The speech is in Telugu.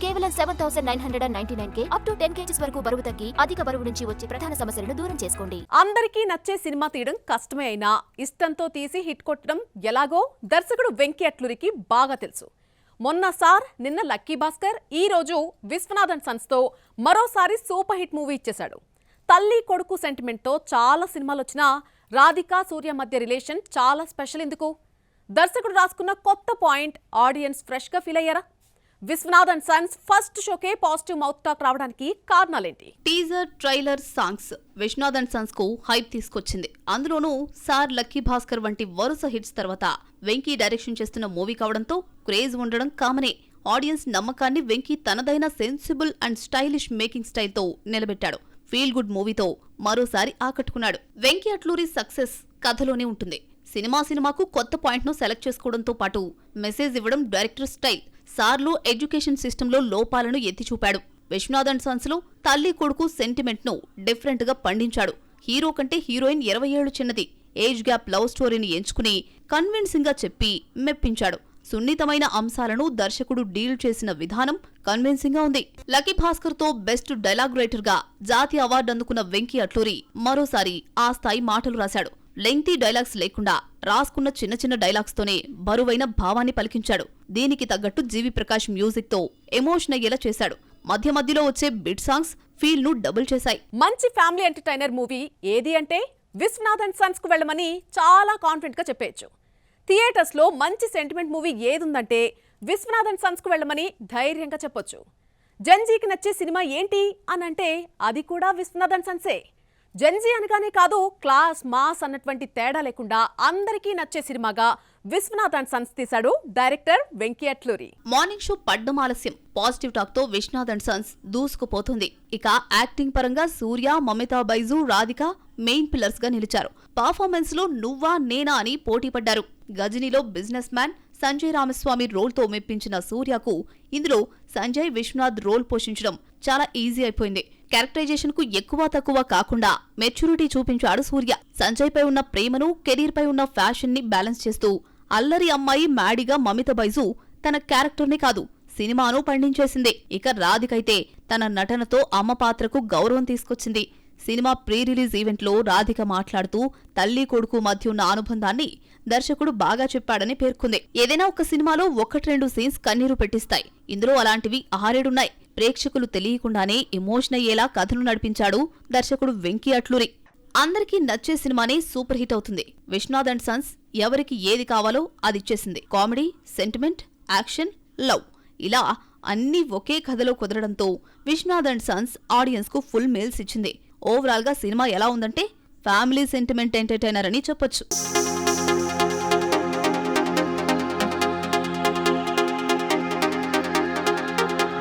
కేవలం 7,999K అప్ టు 10 kgs వరకు బరువు తగ్గి అధిక బరువు నుంచి వచ్చే ప్రధాన సమస్యలను దూరం చేసుకోండి. అందరికీ నచ్చే సినిమా తీయడం కష్టమే అయినా ఇష్టంతో తీసి హిట్ కొట్టడం ఎలాగో దర్శకుడు వెంకీ అట్లూరికి బాగా తెలుసు. మొన్న సార్, నిన్న లక్కీ భాస్కర్, ఈ రోజు విశ్వనాథన్ సన్స్ తో మరోసారి సూపర్ హిట్ మూవీ ఇచ్చేశాడు. తల్లి కొడుకు సెంటిమెంట్ తో చాలా సినిమాలు వచ్చినా రాధిక సూర్య మధ్య రిలేషన్ చాలా స్పెషల్. ఎందుకు? దర్శకుడు రాసుకున్న కొత్త పాయింట్ ఆడియన్స్ ఫ్రెష్ గా ఫీల్ అయ్యారా? విశ్వనాథన్ సన్స్ ఫస్ట్ షోకే పాజిటివ్ మౌత్ టాక్ రావడానికి కారణాలేంటి? Teaser, trailer, songs Vishwanathan sons కు హైప్ తీసుకొచ్చింది. అందులోనూ సార్, లక్కీ భాస్కర్ వంటి వరుస హిట్స్ తర్వాత వెంకీ డైరెక్షన్ చేస్తున్న మూవీ కావడంతో క్రేజ్ ఉండడం కామనే. ఆడియన్స్ నమ్మకాన్ని వెంకీ తనదైన సెన్సిబుల్ అండ్ స్టైలిష్ మేకింగ్ స్టైల్తో నిలబెట్టాడు. ఫీల్ గుడ్ మూవీతో మరోసారి ఆకట్టుకున్నాడు. వెంకీ అట్లూరి సక్సెస్ కథలోనే ఉంటుంది. సినిమాకు కొత్త పాయింట్ను సెలెక్ట్ చేసుకోవడంతో పాటు మెసేజ్ ఇవ్వడం డైరెక్టర్ స్టైల్. సార్లో ఎడ్యుకేషన్ సిస్టంలో లోపాలను ఎత్తిచూపాడు. విశ్వనాథన్ సన్స్ లో తల్లి కొడుకు సెంటిమెంట్ ను డిఫరెంట్ గా పండించాడు. హీరో కంటే హీరోయిన్ 20 ఏళ్లు చిన్నది. ఏజ్ గ్యాప్ లవ్ స్టోరీని ఎంచుకుని కన్విన్సింగ్ గా చెప్పి మెప్పించాడు. సున్నితమైన అంశాలను దర్శకుడు డీల్ చేసిన విధానం కన్విన్సింగ్ గా ఉంది. లక్కీ భాస్కర్ తో బెస్ట్ డైలాగ్ రైటర్ గా జాతీయ అవార్డు అందుకున్న వెంకీ అట్లూరి మరోసారి ఆ స్థాయి మాటలు రాశాడు. లెంగ్తీ డైలాగ్స్ లేకుండా రాసుకున్న చిన్న చిన్న డైలాగ్స్ తోనే బరువైన భావాన్ని పలికించాడు. దీనికి తగ్గట్టు జీవి ప్రకాష్ మ్యూజిక్ తో ఎమోషన్ అయ్యేలా చేశాడు. మధ్య మధ్యలో వచ్చే బిట్ సాంగ్స్ ఫీల్ ను డబుల్ చేశాయి. మంచి ఫ్యామిలీ ఎంటర్టైనర్ మూవీ ఏది అంటే విశ్వనాథన్ సన్స్ కు వెళ్ళమని చాలా కాన్ఫిడెంట్ గా చెప్పేయచ్చు. థియేటర్స్ లో మంచి సెంటిమెంట్ మూవీ ఏదుందంటే విశ్వనాథన్ సన్స్ కు వెళ్ళమని ధైర్యంగా చెప్పొచ్చు. జెన్జీకి నచ్చే సినిమా ఏంటి అనంటే అది కూడా విశ్వనాథన్ సన్సే. జెన్జీ అనగానే కాదు, క్లాస్, మాస్ అన్నటువంటి తేడా లేకుండా అందరికీ నచ్చే సినిమాగా విశ్వనాథన్ సన్స్ తీశాడు director Venky Atluri. Morning show పడ్డం ఆలస్యం పాజిటివ్ టాక్ తో విశ్వనాథన్ సన్స్ దూసుకుపోతుంది. ఇక యాక్టింగ్ పరంగా సూర్య, మమితా బైజు, రాధిక మెయిన్ పిల్లర్స్ గా నిలిచారు. పర్ఫార్మెన్స్ లో నువ్వా నేనా అని పోటీ పడ్డారు. గజనీలో businessman Sanjay Ramaswamy role తో మెప్పించిన సూర్యకు ఇందులో సంజయ్ విశ్వనాథ్ రోల్ పోషించడం చాలా ఈజీ అయిపోయింది. క్యారెక్టరైజేషన్ కు ఎక్కువ తక్కువ కాకుండా మెచ్యూరిటీ చూపించాడు సూర్య. సంజయ్ పై ఉన్న ప్రేమను, కెరీర్ పై ఉన్న ఫ్యాషన్ ని బ్యాలెన్స్ చేస్తూ అల్లరి అమ్మాయి మ్యాడిగా మమిత బైజు తన క్యారెక్టర్ ని కాదు సినిమాను పండించేసింది. ఇక రాధికైతే తన నటనతో అమ్మ పాత్రకు గౌరవం తీసుకొచ్చింది. సినిమా ప్రీ రిలీజ్ ఈవెంట్ లో రాధిక మాట్లాడుతూ తల్లి కొడుకు మధ్య ఉన్న అనుబంధాన్ని దర్శకుడు బాగా చెప్పాడని పేర్కొంది. ఏదైనా ఒక సినిమాలో 1-2 సీన్స్ కన్నీరు పెట్టిస్తాయి. ఇందులో అలాంటివి 6-7 ప్రేక్షకులు తెలియకుండానే ఎమోషన్ అయ్యేలా కథను నడిపించాడు దర్శకుడు వెంకీ అట్లూరి. అందరికీ నచ్చే సినిమానే సూపర్ హిట్ అవుతుంది. విశ్వనాథన్ సన్స్ ఎవరికి ఏది కావాలో అది ఇచ్చేసింది. కామెడీ, సెంటిమెంట్, యాక్షన్, లవ్ ఇలా అన్నీ ఒకే కథలో కుదరడంతో విశ్వనాథన్ సన్స్ ఆడియన్స్ కు ఫుల్ మీల్స్ ఇచ్చింది. ఓవరాల్ గా సినిమా ఎలా ఉందంటే ఫ్యామిలీ సెంటిమెంట్ ఎంటర్టైనర్ అని చెప్పొచ్చు.